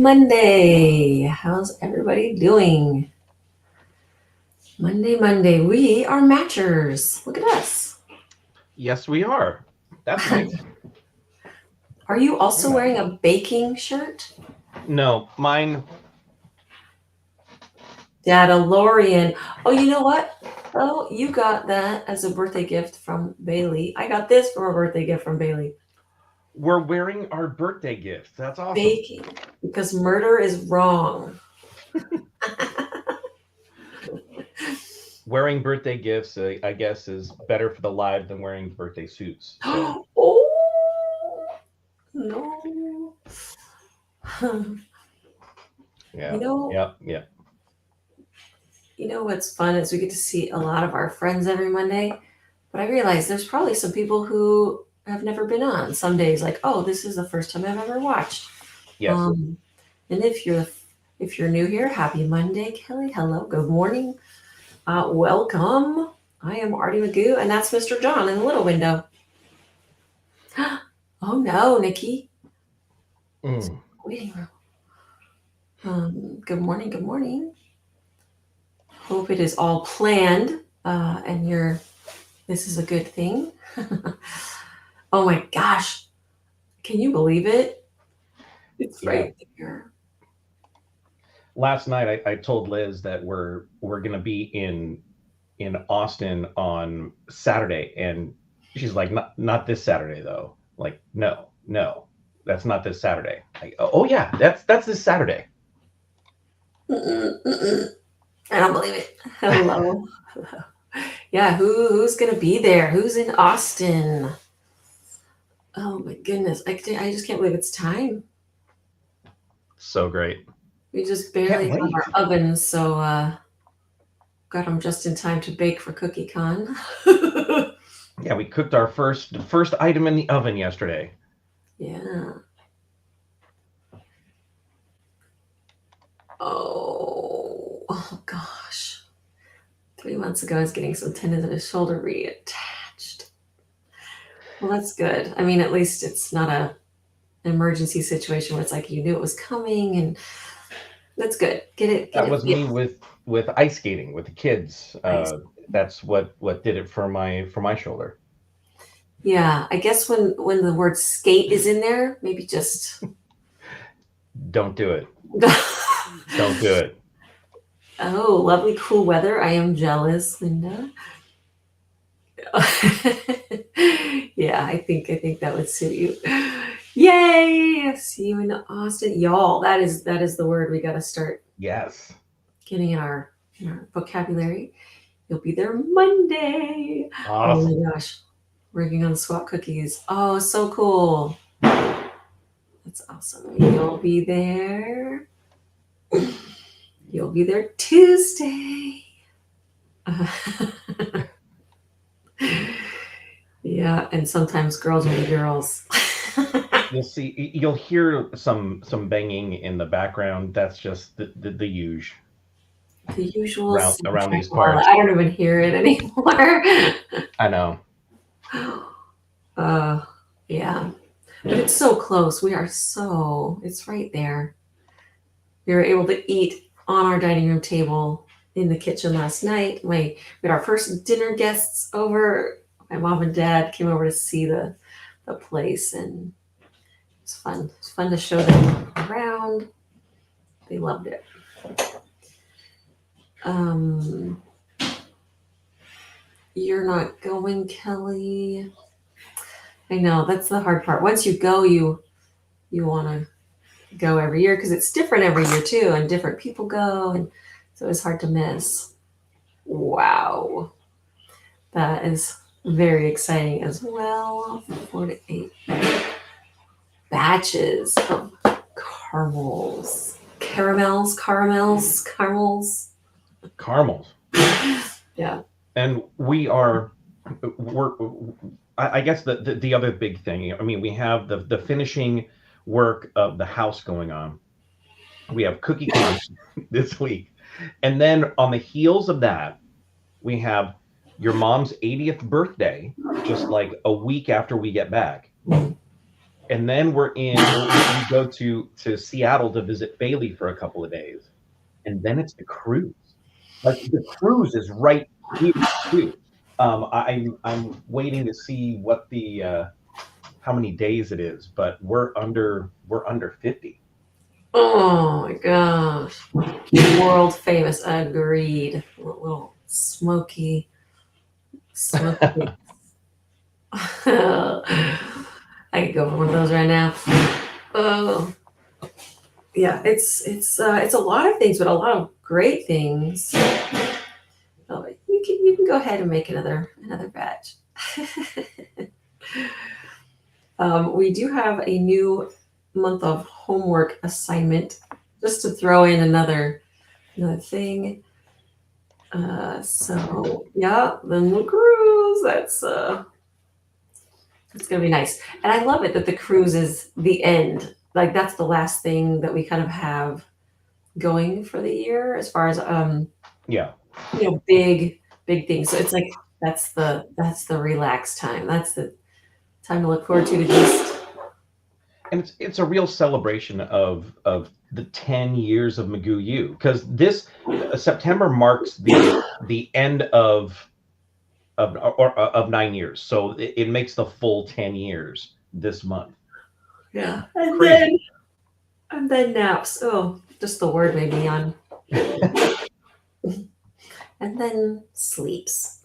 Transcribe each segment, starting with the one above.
Monday. How's everybody doing? Monday. We are matchers. Look at us. Yes, we are. That's nice. Are you also Yeah. wearing a baking shirt? No, mine. Dadalorian. Oh, you know what? Oh, you got that as a birthday gift from Bailey. I got this for a birthday gift from Bailey. We're wearing our birthday gifts. That's awesome. Baking. Because murder is wrong. Wearing birthday gifts, I guess, is better for the live than wearing birthday suits. So, Oh, no. You yeah, know, yeah, yeah. what's fun is we get to see a lot of our friends every Monday, but I realize there's probably some people who have never been on. Some days, like, oh, this is the first time I've ever watched. Yes. Um, and if you're new here, happy Monday, Kelly. Hello, good morning, welcome. I am Arty McGoo, and that's Mr. John in the little window. Oh no, Nikki, Mm. waiting room. Good morning. Good morning. Hope it is all planned, and you're. This is a good thing. Oh my gosh. Can you believe it? It's Yeah. right there. Last night, I told Liz that we're gonna be in Austin on Saturday, and she's like, not this Saturday though. Like, no, that's not this Saturday. Like, oh yeah, that's this Saturday. Mm-mm. I don't believe it. Hello. Yeah, who's gonna be there? Who's in Austin? Oh my goodness. I just can't believe it's time. So great. We just Can't barely have our wait. ovens, so got them just in time to bake for CookieCon. Yeah, we cooked our first item in the oven yesterday. Yeah. Oh gosh. 3 months ago, I was getting some tendons in his shoulder reattached. Well, that's good. I mean, at least it's not an emergency situation where it's like you knew it was coming, and that's good. Get That it. was Yeah, me with ice skating with the kids. nice. That's what did it for my shoulder. Yeah, I guess when the word skate is in there, maybe just. Don't do it. Don't do it. Oh, lovely cool weather. I am jealous, Linda. Yeah, I think that would suit you. Yay! See you in Austin, y'all. That is the word we got to start Yes. getting in our vocabulary. You'll be there Monday. Oh Awesome. my gosh, working on swap cookies. Oh, so cool. That's awesome. You'll be there. You'll be there Tuesday. Yeah, and sometimes girls will be girls. You'll hear some banging in the background. That's just the huge The usual around soundtrack. these Well, parts. I don't even hear it anymore. I know. uh, yeah, but it's so close. It's right there. We were able to eat on our dining room table in the kitchen last night. We had our first dinner guests over. My mom and dad came over to see the place, and it's fun. It's fun to show them around. They loved it. Um, you're not going, Kelly. I know that's the hard part. Once you go, you want to go every year because it's different every year too, and different people go, and so it's hard to miss. Wow, that is very exciting as well. 4 to 8 batches of caramels. Caramels. Yeah. And we're I guess the other big thing, I mean, we have the finishing work of the house going on. We have CookieCon this week. And then on the heels of that, we have your mom's 80th birthday, just like a week after we get back. and then we go to Seattle to visit Bailey for a couple of days, and then it's the cruise. Like the cruise is right here too. I'm waiting to see what the how many days it is, but we're under 50. Oh my gosh. World famous. Agreed. A little smoky. I could go for one of those right now. Oh, yeah. It's a lot of things, but a lot of great things. Oh, you can go ahead and make another batch. We do have a new month of homework assignment, just to throw in another thing. So yeah, then the cruise. That's gonna be nice, and I love it that the cruise is the end. Like that's the last thing that we kind of have going for the year, as far as Yeah, big things. So it's like that's the relaxed time. That's the time to look forward to just and it's a real celebration of the 10 years of McGoo U, because this September marks the end of 9 years, so it makes the full 10 years this month. yeah, Crazy. and then naps. Oh, just the word made me yawn. And then sleeps.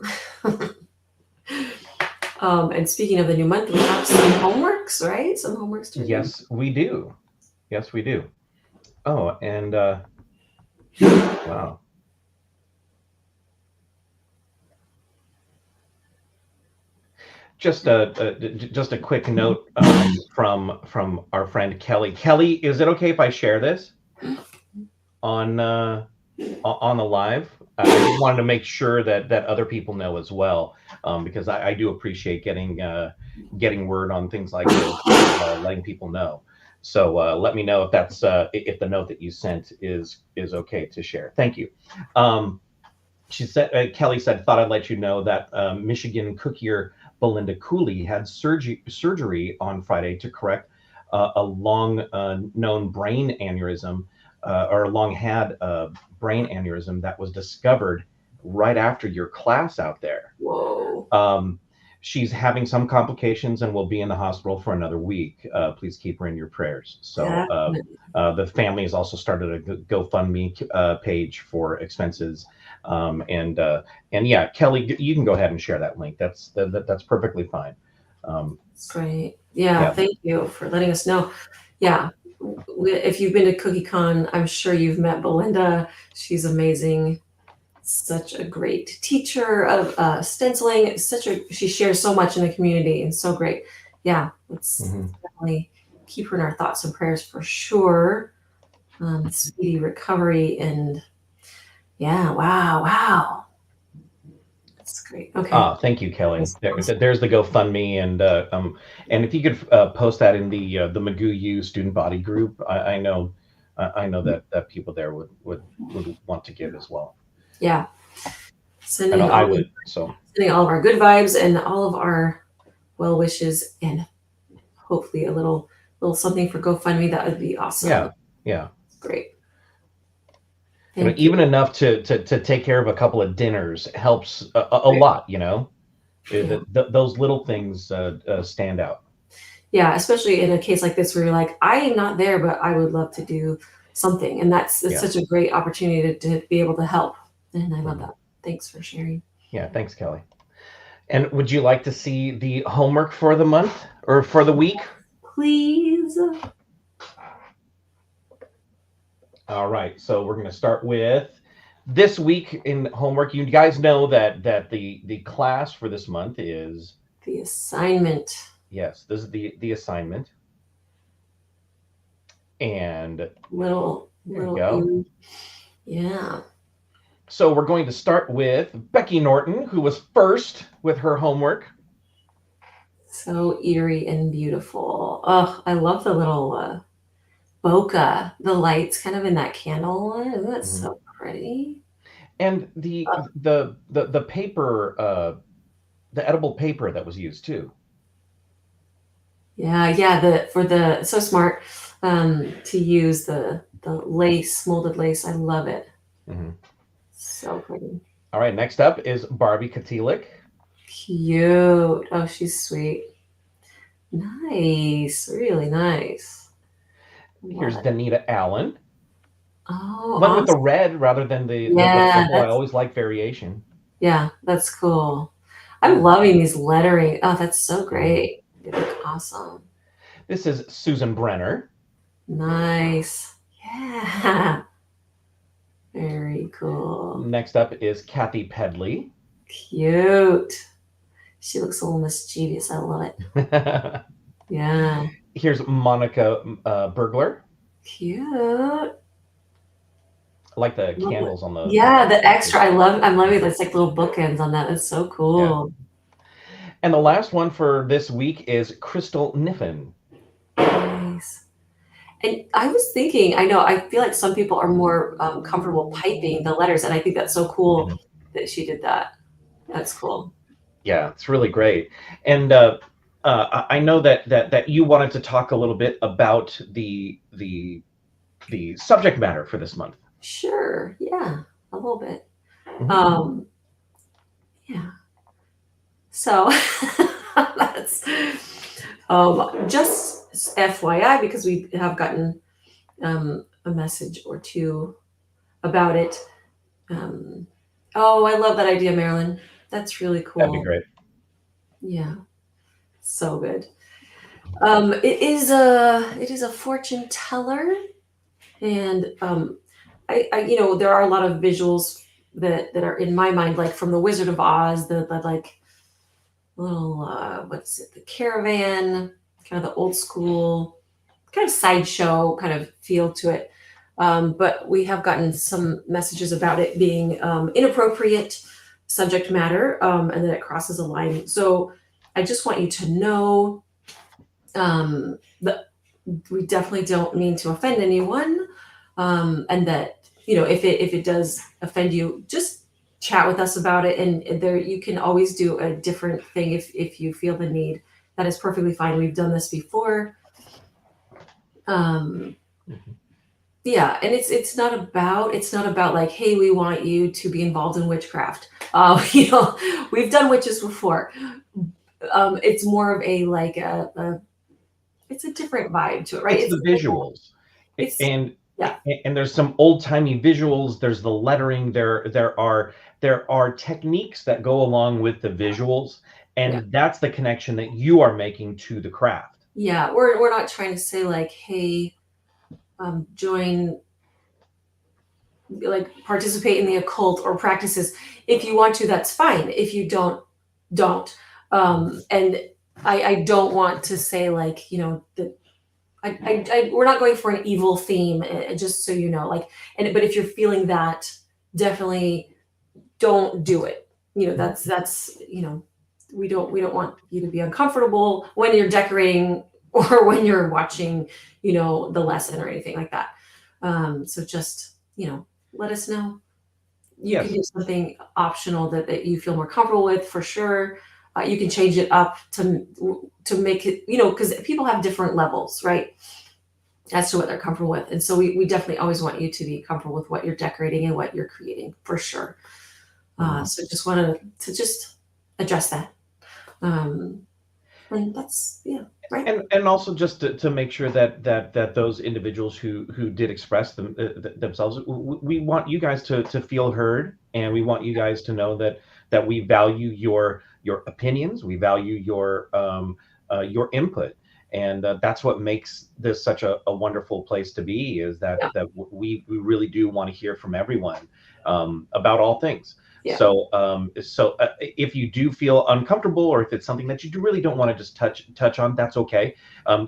And speaking of the new month, we have some homeworks, right? Some homeworks to do. Yes, we do. Yes, we do. Oh, and wow. Just a quick note from our friend Kelly. Kelly, is it okay if I share this on the live? I just wanted to make sure that other people know as well, because I do appreciate getting word on things like this, letting people know. So let me know if that's if the note that you sent is okay to share. Thank you. She said, Kelly said, thought I'd let you know that Michigan cookier Belinda Cooley had surgery on Friday to correct a long known brain aneurysm, or a long had brain aneurysm that was discovered right after your class out there. Whoa. She's having some complications and will be in the hospital for another week. Please keep her in your prayers. So the family has also started a GoFundMe page for expenses. And yeah, Kelly, you can go ahead and share that link. That's perfectly fine. Great. Yeah, thank you for letting us know. Yeah, if you've been to CookieCon, I'm sure you've met Belinda. She's amazing. Such a great teacher of stenciling. She shares so much in the community and so great. Yeah, let's definitely keep her in our thoughts and prayers for sure. Speedy recovery, and yeah, wow. That's great. Okay. Thank you, Kelly. There's the GoFundMe, and if you could post that in the McGoo U student body group, I know that people there would want to give as well. Yeah. I know I would. So sending all of our good vibes and all of our well wishes, and hopefully a little something for GoFundMe. That would be awesome. Yeah. Great. Even enough to take care of a couple of dinners helps a lot. Those little things stand out. Yeah, especially in a case like this where you're like, I am not there, but I would love to do something, and it's such a great opportunity to be able to help, and I love that. Thanks for sharing. Yeah, thanks, Kelly. And would you like to see the homework for the month or for the week? Please. All right, so we're going to start with this week in homework. You guys know that the class for this month is the assignment. Yes, this is the assignment. And little go. Yeah. So we're going to start with Becky Norton, who was first with her homework. So eerie and beautiful. Oh, I love the little bokeh, the lights kind of in that candle. That's so pretty. And the paper, the edible paper that was used too. Yeah, yeah. So smart to use the lace, molded lace. I love it. Mhm. So pretty. All right, next up is Barbie Katilik. Cute. Oh, she's sweet. Nice. Really nice. Love Here's it. Danita Allen. Oh, Went with the awesome. red rather than the Yeah, purple. I always like variation. that's cool. I'm Yeah. loving these lettering. Oh, that's so Mhm. great. They look awesome. This is Susan Brenner. Nice. Yeah. Very cool. Next up is Kathy Pedley. Cute. She looks a little mischievous. I love it. Yeah. Here's Monica Burglar. Cute. I like the Love it. candles on Yeah, the the extra. I'm loving it's like little bookends on that. That's so yeah. cool. And the last one for this week is Crystal Niffen. Nice. And I was thinking, I know, I feel like some people are more comfortable piping the letters, and I think that's so cool Mhm. that she did that. That's cool. Yeah, it's really great. And I know that you wanted to talk a little bit about the subject matter for this month. Sure. Yeah, a little bit. Mhm. Um, yeah. So that's just FYI because we have gotten a message or two about it. Um, oh, I love that idea, Marilyn. That's really That'd be cool. great. Yeah, so good. It is a fortune teller, and there are a lot of visuals that are in my mind, like from the Wizard of Oz, the like little what's it, the caravan, kind of the old school, kind of sideshow kind of feel to it. But we have gotten some messages about it being inappropriate subject matter, and that it crosses a line. So I just want you to know that we definitely don't mean to offend anyone, and that if it does offend you, just chat with us about it. And there, you can always do a different thing if you feel the need. That is perfectly fine. We've done this before. Um, Mhm. yeah, and it's not about like, hey, we want you to be involved in witchcraft. We've done witches before. It's more of a like it's a different vibe to it, right? It's the visuals. It's And yeah, and there's some old-timey visuals, there's the lettering, there are techniques that go along with the visuals, yeah, and that's the connection that you are making to the craft. yeah. We're not trying to say like, hey, join, like participate in the occult or practices. If you want to, that's fine. If you don't. And I don't want to say like, that we're not going for an evil theme, just so you know, like, but if you're feeling that, definitely don't do it. That's we don't want you to be uncomfortable when you're decorating or when you're watching, the lesson or anything like that. So just, let us know. You can Yes. do something optional that you feel more comfortable with, for sure. You can change it up to make it, because people have different levels, right, as to what they're comfortable with. And so we definitely always want you to be comfortable with what you're decorating and what you're creating, for sure. Mhm. So just wanted to just address that. Um, and that's, yeah, right. And also just to make sure that those individuals who did express themselves, we want you guys to feel heard, and we want you guys to know that we value your opinions, we value your input, and that's what makes this such a wonderful place to be, is Yeah, that we really do want to hear from everyone about all things. yeah, So if you do feel uncomfortable, or if it's something that you really don't want to just touch on, that's okay.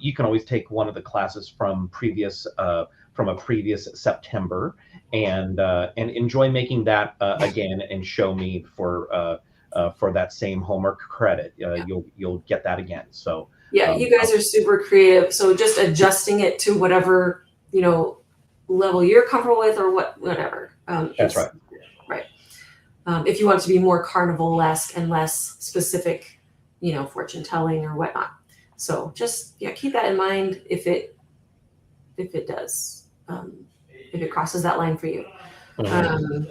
You can always take one of the classes from a previous September, and enjoy making that again, and show me for that same homework credit. You'll get that again. So yeah. um, You guys are super creative. So just adjusting it to whatever, level you're comfortable with, or whatever. that's It's right. right. If you want it to be more carnival-esque and less specific, fortune telling or whatnot. So just keep that in mind if it does if it crosses that line for you. Um,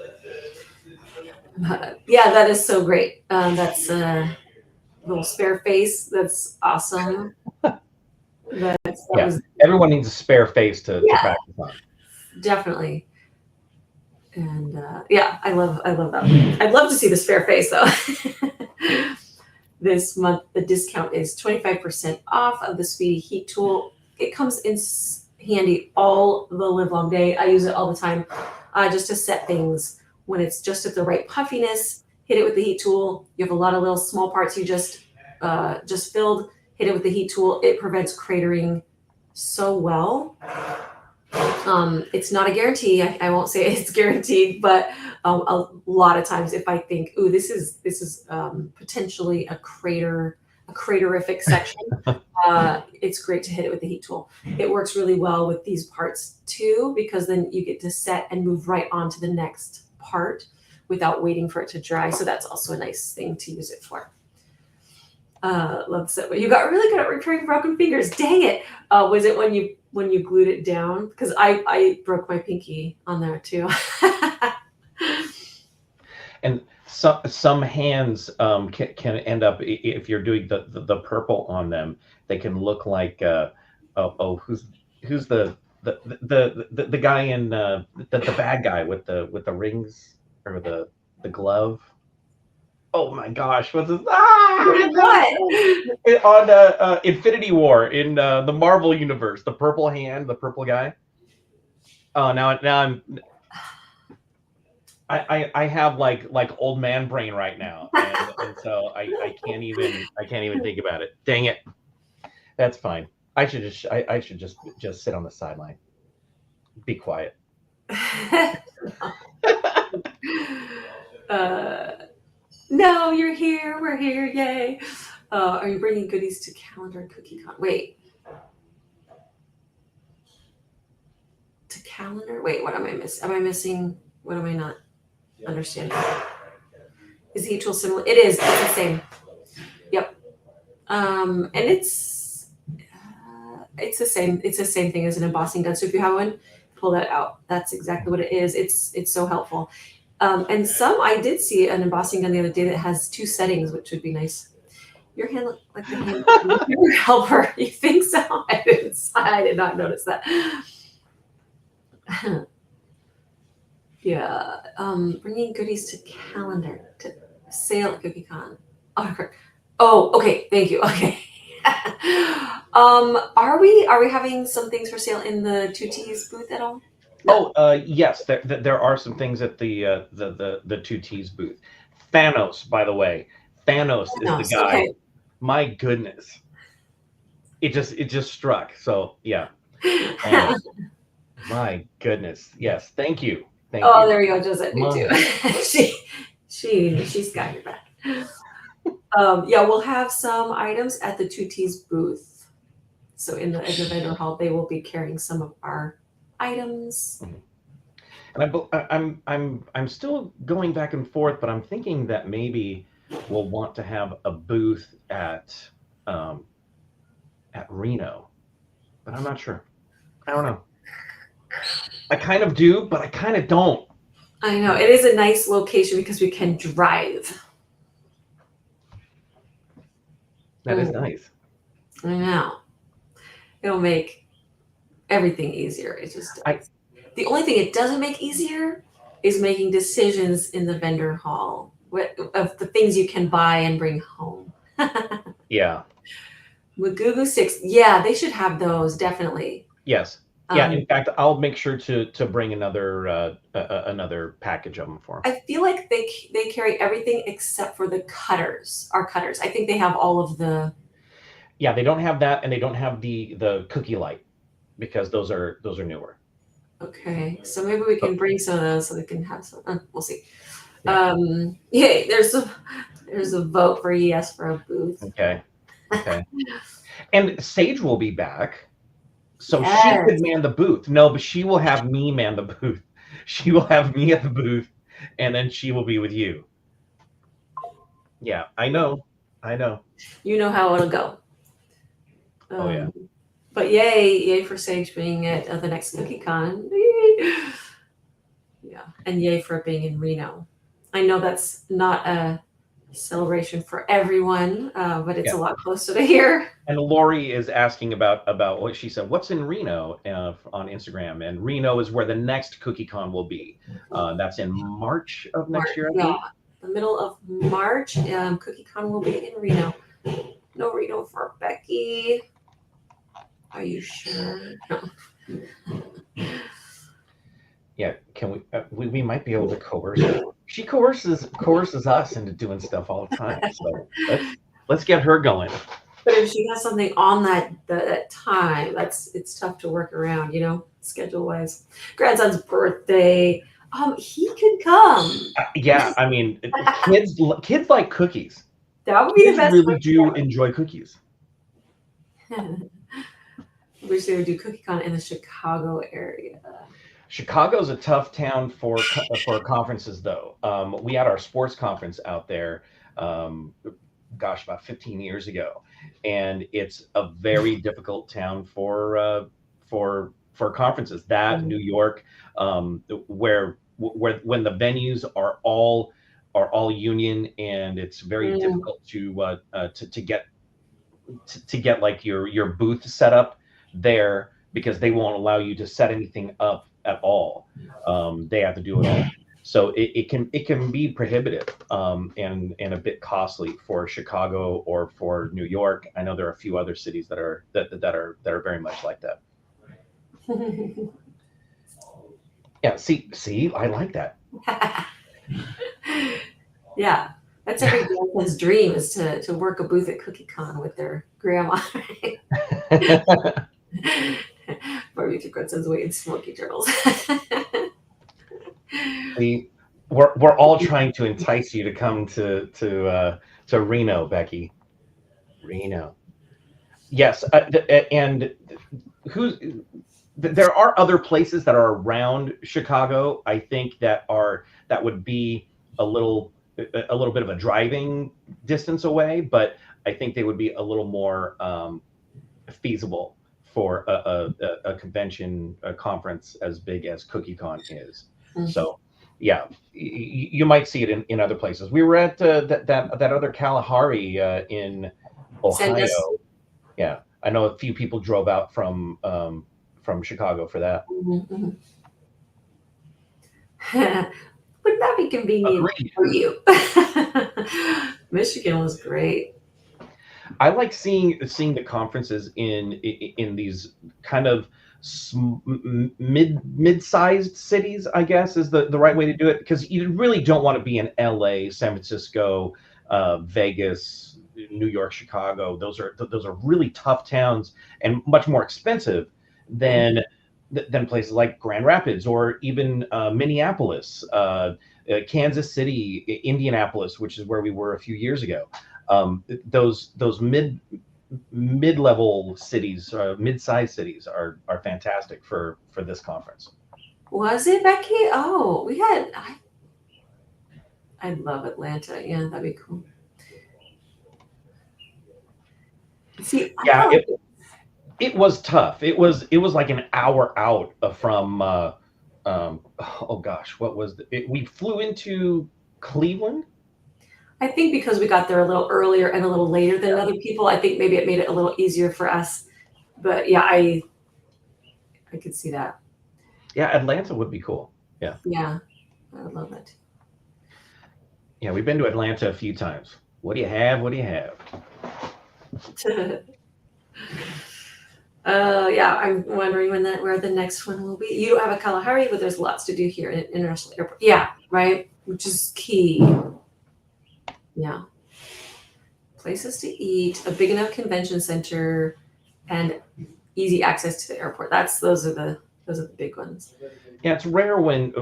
yeah, that is so great. That's a little spare face. That's awesome. That Yeah, was everyone needs a spare face to yeah, practice on. definitely. And yeah, I love that. I'd love to see the spare face though. This month the discount is 25% off of the Speedy Heat Tool. It comes in handy all the live long day. I use it all the time, just to set things when it's just at the right puffiness. Hit it with the heat tool. You have a lot of little small parts you just filled. Hit it with the heat tool. It prevents cratering so well. It's not a guarantee. I won't say it's guaranteed, but a lot of times if I think, ooh, this is potentially a craterific section, it's great to hit it with the heat tool. It works really well with these parts too, because then you get to set and move right on to the next part without waiting for it to dry. So that's also a nice thing to use it for. Love that. You got really good at repairing broken fingers. Dang it! Was it when you glued it down? Because I broke my pinky on there too. And some hands can end up, if you're doing the purple on them, they can look like who's the guy in the bad guy with the rings or the glove. Oh my gosh, what's his What? on Infinity War in the Marvel universe? The purple hand, the purple guy. Oh, now I have like old man brain right now, and so I can't even think about it. Dang it. That's fine. I should just sit on the sideline. Be quiet. No, you're here. We're here. Yay. Are you bringing goodies to calendar and CookieCon? Wait. To calendar? Wait, what am I missing? Am I missing? What am I not understanding? Is the heat tool similar? It is. It's the same. Yep. And it's the same. It's the same thing as an embossing gun. So if you have one, pull that out. That's exactly what it is. It's so helpful. And I did see an embossing gun the other day that has 2 settings, which would be nice. Your hand looked like the hand of your helper. You think so? I did not notice that. Yeah. Bringing goodies to calendar to sale at CookieCon. Oh, okay. Thank you. Okay. Are we having some things for sale in the 2T's booth at all? No. Yes, there are some things at the 2T's booth. Thanos, by the way. Thanos is the guy. Okay. My goodness. It just struck. So yeah. My goodness. Yes. Thank you. Thank you. There you go. Josette knew too. she's got your back. Yeah, we'll have some items at the 2T's booth. So in the vendor hall, they will be carrying some of our items. And I'm still going back and forth, but I'm thinking that maybe we'll want to have a booth at Reno, but I'm not sure. I don't know. I kind of do, but I kind of don't. I know it is a nice location because we can drive. That is nice. I know. It'll make everything easier. It just the only thing it doesn't make easier is making decisions in the vendor hall of the things you can buy and bring home. Yeah. McGoo U sticks. Yeah, they should have those, definitely. Yes. Yeah, in fact, I'll make sure to bring another package of them for them. I feel like they carry everything except for the cutters, our cutters. I think they have all of the... Yeah, they don't have that, and they don't have the cookie light, because those are newer. Okay, so maybe we can bring some of those so we can have some. We'll see. Yeah. Yay! There's a vote for yes for a booth. Okay. And Sage will be back, so yes. She could man the booth. No, but she will have me man the booth. She will have me at the booth, and then she will be with you. Yeah, I know. You know how it'll go. Oh yeah. Um, but yay for Sage being at the next CookieCon. Yeah, and yay for it being in Reno. I know that's not a celebration for everyone, but it's Yeah. a lot closer to here. And Lori is asking about what she said. What's in Reno on Instagram? And Reno is where the next CookieCon will be. That's in March of next March, year, I yeah, believe. the middle of March. CookieCon will be in Reno. No Reno for Becky. Are you sure? No. Yeah, can we might be able to coerce her. She coerces us into doing stuff all the time. So let's get her going. But if she has something on that time, it's tough to work around, schedule wise. Grandson's birthday, he could come. Yeah, I mean, kids like cookies. That would be the Kids best really do enjoy cookies. birthday. Wish they would do CookieCon in the Chicago area. Chicago's a tough town for conferences, though. We had our sports conference out there, um, gosh, about 15 years ago, and it's a very difficult town for conferences. That New York, where when the venues are all union, and it's very Mm, difficult to get like your booth set up there because they won't allow you to set anything up at all. They have to do it all. So it can be prohibitive, and a bit costly for Chicago or for New York. I know there are a few other cities that are very much like that. mm. Yeah, see, I like that. Yeah, that's every grandpa's dream is to work a booth at CookieCon with their grandma. Barbecue grandson's way and smoky turtles. See, we're all trying to entice you to come to Reno, Becky. Reno. Yes, and who's there are other places that are around Chicago, I think, that would be a little bit of a driving distance away, but I think they would be a little more feasible for a convention, a conference as big as CookieCon is. So yeah, you might see it in other places. We were at that other Kalahari in Send us. Ohio. Yeah, I know a few people drove out from Chicago for that. Mhm, mhm. Would that be convenient Agreed. for you? Michigan was great. I like seeing the conferences in these kind of mid-sized cities, I guess is the right way to do it, because you really don't want to be in LA, San Francisco, Vegas, New York, Chicago. Those are really tough towns and much more expensive than than places like Grand Rapids or even Minneapolis, Kansas City, Indianapolis, which is where we were a few years ago. Those mid-level cities, mid-sized cities are fantastic for this conference. Was it Becky? Oh, I'd love Atlanta. Yeah, that'd be cool. See, I Yeah, felt like it was tough. It was like an hour out from oh gosh, what was we flew into Cleveland. I think because we got there a little earlier and a little later than Yeah, other people, I think maybe it made it a little easier for us. But yeah, I could see that. yeah, Atlanta would be cool. Yeah, Yeah, I would love it. yeah, we've been to Atlanta a few times. What do you have? What do you have? Yeah, I'm wondering where the next one will be. You don't have a Kalahari, but there's lots to do here at International Airport. Yeah, right, which is key. Yeah, places to eat, a big enough convention center, and easy access to the airport. Those are the big ones. Yeah, it's rare when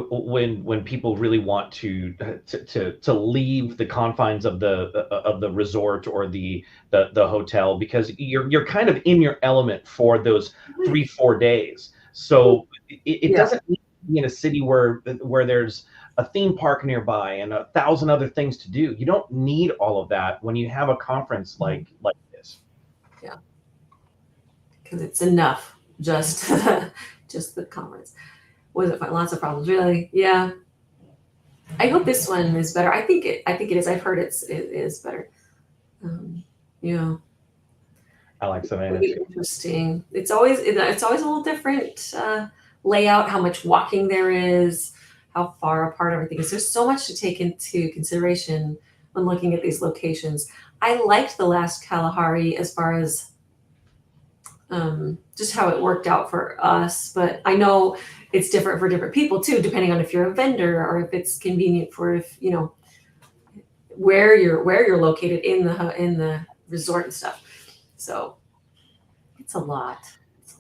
people really want to leave the confines of the resort or the hotel, because you're kind of in your element for those 3-4 days. So it Yeah. doesn't need to be in a city where there's a theme park nearby and 1,000 other things to do. You don't need all of that when you have a conference like this. Yeah. because it's enough. Just just the conference. Was it fun? Lots of problems, really? Yeah. I hope this one is better. I think it is. I've heard it is better. Um, yeah. I like It'll Savannah be too. interesting. It's always a little different layout. How much walking there is, how far apart everything is. There's so much to take into consideration when looking at these locations. I liked the last Kalahari as far as just how it worked out for us, but I know it's different for different people too, depending on if you're a vendor or if it's convenient for if you know where you're located in the resort and stuff. So it's a lot. It's a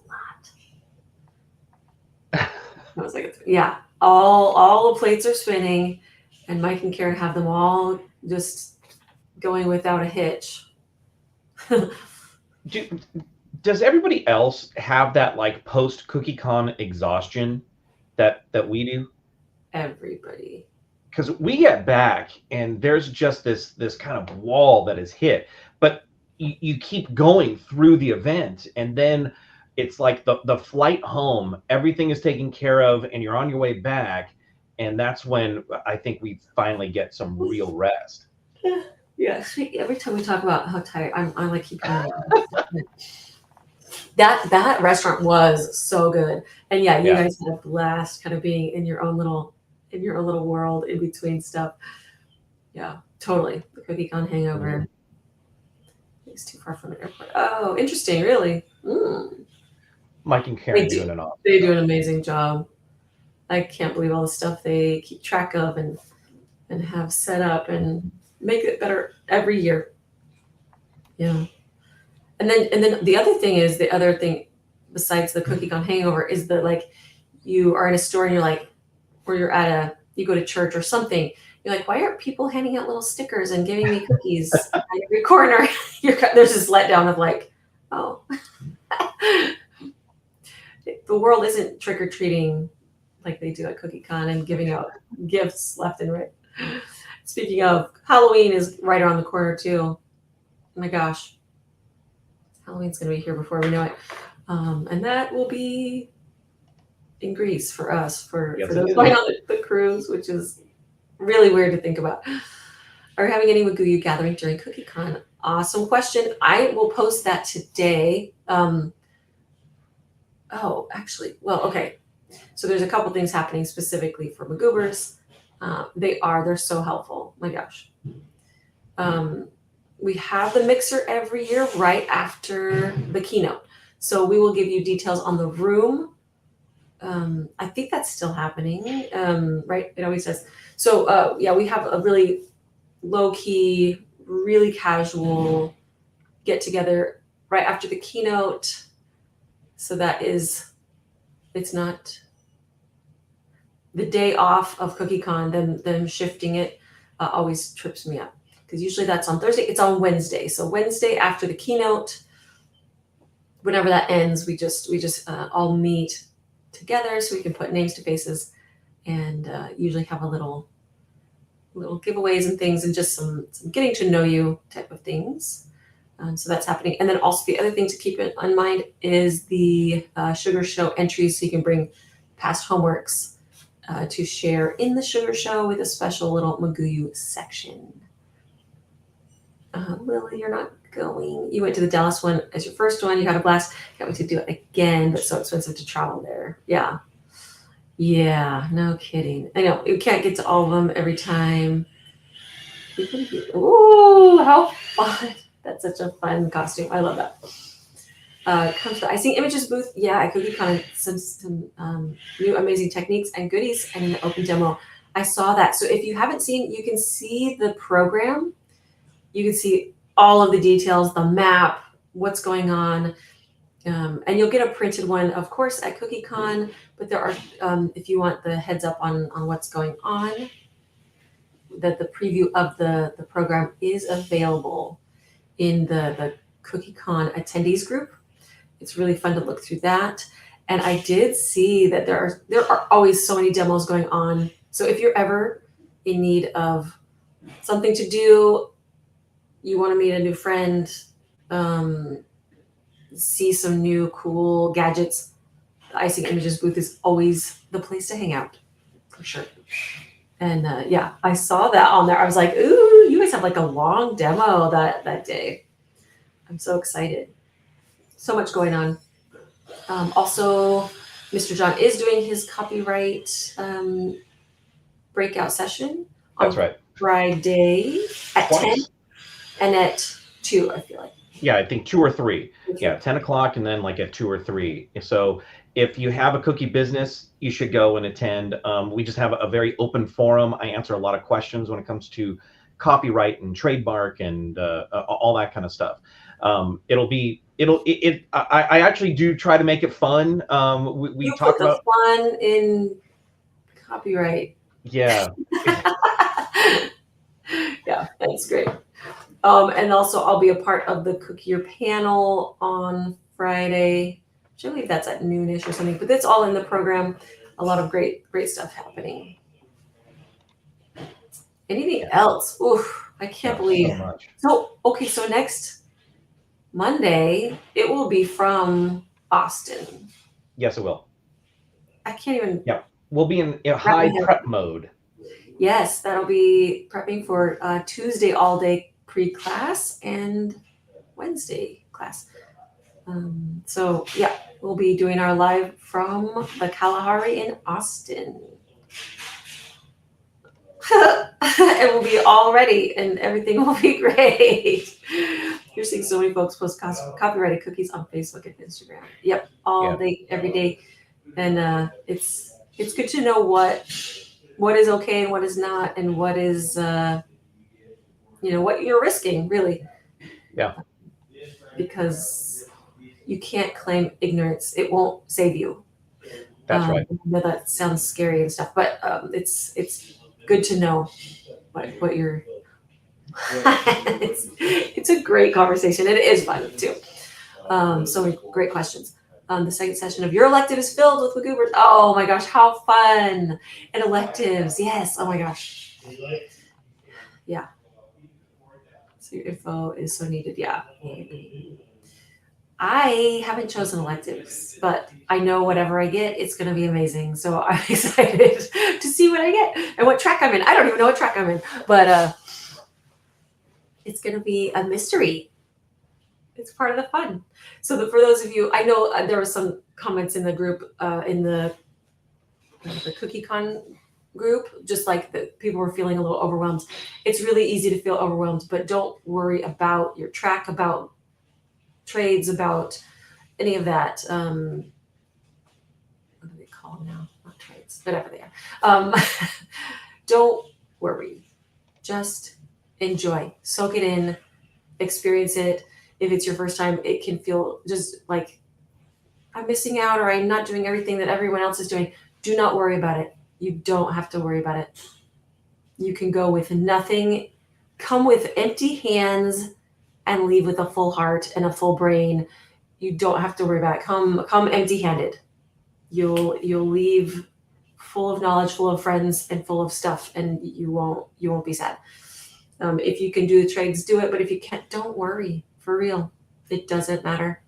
lot. I was like, yeah, all the plates are spinning, and Mike and Karen have them all just going without a hitch. Do, does everybody else have that like post CookieCon exhaustion that we do? Everybody. Because we get back and there's just this kind of wall that is hit, but you keep going through the event, and then it's like the flight home, everything is taken care of, and you're on your way back, and that's when I think we finally get some real rest. Yeah. Every time we talk about how tired, I like keep coming back. That restaurant was so good, and yeah, you Yeah. guys had a blast, kind of being in your own little world in between stuff. Yeah, totally. The CookieCon hangover. It's too far from an airport. Oh, interesting. Really. Mike and They Karen do. doing an awesome They do job. an amazing job. I can't believe all the stuff they keep track of and have set up and make it better every year. Yeah. And then the other thing besides the CookieCon hangover is that like you are in a store and you're like, or you go to church or something. You're like, why aren't people handing out little stickers and giving me cookies at every corner? There's this letdown of like, oh, the world isn't trick or treating like they do at CookieCon and giving out gifts left and right. Speaking of, Halloween is right around the corner too. Oh my gosh, Halloween's gonna be here before we know it, and that will be in Greece for us for Yes, it those is. going on the cruise, which is really weird to think about. Are we having any McGoo U gathering during CookieCon? Awesome question. I will post that today. Oh, actually, well, okay. So there's a couple things happening specifically for McGoobers. They're so helpful. My gosh. Um, we have the mixer every year right after the keynote. So we will give you details on the room. I think that's still happening, right? It always does. So yeah, we have a really low key, really casual get together right after the keynote. So it's not the day off of CookieCon, them shifting it always trips me up because usually that's on Thursday. It's on Wednesday. So Wednesday after the keynote, whenever that ends, we just all meet together so we can put names to faces and usually have a little giveaways and things and just some getting to know you type of things. So that's happening. And then also the other thing to keep in mind is the Sugar Show entries. So you can bring past homeworks to share in the Sugar Show with a special little McGoo U section. Lily, you're not going. You went to the Dallas one as your first one. You had a blast. Can't wait to do it again, but so expensive to travel there. Yeah. Yeah, no kidding. I know you can't get to all of them every time. Ooh, how fun. That's such a fun costume. I love that. Comes to the Icing Images booth. Yeah, I could kind of some new amazing techniques and goodies and an open demo. I saw that. So if you haven't seen, you can see the program. You can see all of the details, the map, what's going on. And you'll get a printed one, of course, at CookieCon, but there are, if you want the heads up on what's going on, that the preview of the program is available in the CookieCon attendees group. It's really fun to look through that. And I did see that there are always so many demos going on. So if you're ever in need of something to do, you want to meet a new friend, see some new cool gadgets, the Icing Images booth is always the place to hang out, for sure. And yeah, I saw that on there. I was like, ooh, you guys have like a long demo that day. I'm so excited. So much going on. Also, Mr. John is doing his copyright breakout session That's on right. Friday at 10 and at 2, I feel like. Yeah, I think 2 or 3. Yeah, 10 o'clock and then like at 2 or 3. So if you have a cookie business, you should go and attend. We just have a very open forum. I answer a lot of questions when it comes to copyright and trademark and all that kind of stuff. I actually do try to make it fun. We You talk put the about, fun in copyright. yeah. Yeah, that's great. And also, I'll be a part of the Cook Your panel on Friday. I believe that's at noonish or something, but that's all in the program. A lot of great stuff happening. Anything else? Oof, I can't believe. So much. So next Monday, it will be from Austin. Yes, it will. I can't even. Yeah, we'll be in high prep mode. Yes, that'll be prepping for Tuesday all day pre-class and Wednesday class. So yeah, we'll be doing our live from the Kalahari in Austin. And we'll be all ready and everything will be great. You're seeing so many folks post copyrighted cookies on Facebook and Instagram. Yep, all day, every day. And it's good to know what is okay and what is not, and what is what you're risking, really. Yeah. Because you can't claim ignorance. It won't save you. That's right. I know that sounds scary and stuff, but it's good to know what you're. It's a great conversation. It is fun too. So many great questions. The second session of your elective is filled with McGoobers. Oh my gosh, how fun! And electives, yes. Oh my gosh. Yeah. So your info is so needed. Yeah. I haven't chosen electives, but I know whatever I get, it's going to be amazing. So I'm excited to see what I get and what track I'm in. I don't even know what track I'm in, but it's going to be a mystery. It's part of the fun. So for those of you, I know there were some comments in the group, in the CookieCon group, just like that people were feeling a little overwhelmed. It's really easy to feel overwhelmed, but don't worry about your track, about trades, about any of that. What do they call them now? Not trades, whatever they are. Don't worry. Just enjoy. Soak it in. Experience it. If it's your first time, it can feel just like I'm missing out or I'm not doing everything that everyone else is doing. Do not worry about it. You don't have to worry about it. You can go with nothing. Come with empty hands and leave with a full heart and a full brain. You don't have to worry about it. Come empty-handed. You'll leave full of knowledge, full of friends, and full of stuff, and you won't be sad. If you can do the trades, do it. But if you can't, don't worry. For real, it doesn't matter.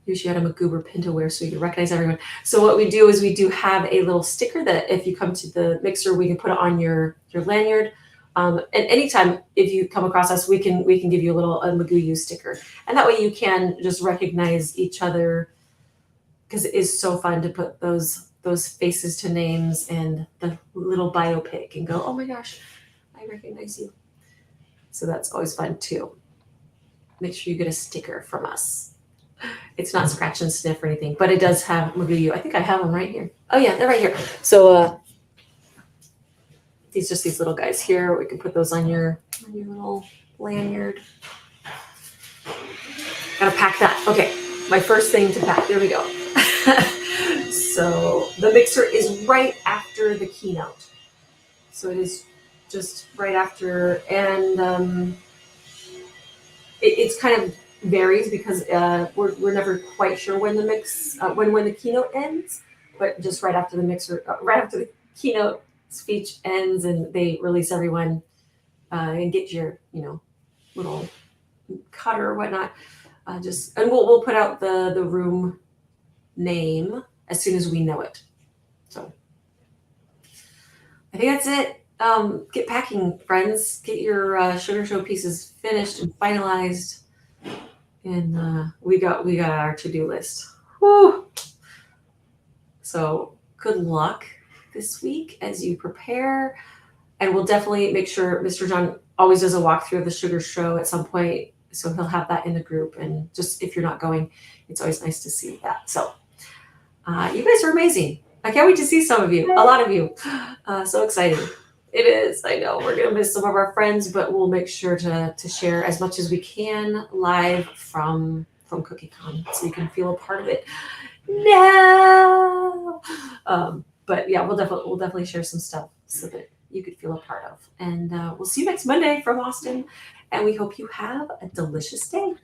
Usually had a McGoober pin to wear so you recognize everyone. So what we do is we do have a little sticker that if you come to the mixer, we can put it on your lanyard. And anytime if you come across us, we can give you a McGoo U sticker, and that way you can just recognize each other, because it is so fun to put those faces to names and the little biopic and go, oh my gosh, I recognize you. So that's always fun too. Make sure you get a sticker from us. It's not scratch and sniff or anything, but it does have McGoo U. I think I have them right here. Oh yeah, they're right here. So these little guys here. We can put those on your little lanyard. Gotta pack that. Okay, my first thing to pack. There we go. So the mixer is right after the keynote. So it is just right after, and it's kind of varies because we're never quite sure when the keynote ends, but just right after the mixer, right after the keynote speech ends, and they release everyone and get your little cutter or whatnot. And we'll put out the room name as soon as we know it. So I think that's it. Get packing, friends. Get your sugar show pieces finished and finalized. And we got our to-do list. Whew. So good luck this week as you prepare. And we'll definitely make sure Mr. John always does a walkthrough of the sugar show at some point. So he'll have that in the group. And just if you're not going, it's always nice to see that. So you guys are amazing. I can't wait to see some of you, a lot of you. So exciting. It is. I know we're going to miss some of our friends, but we'll make sure to share as much as we can live from CookieCon so you can feel a part of it. No. But yeah, we'll definitely share some stuff so that you could feel a part of. And we'll see you next Monday from Austin. And we hope you have a delicious day.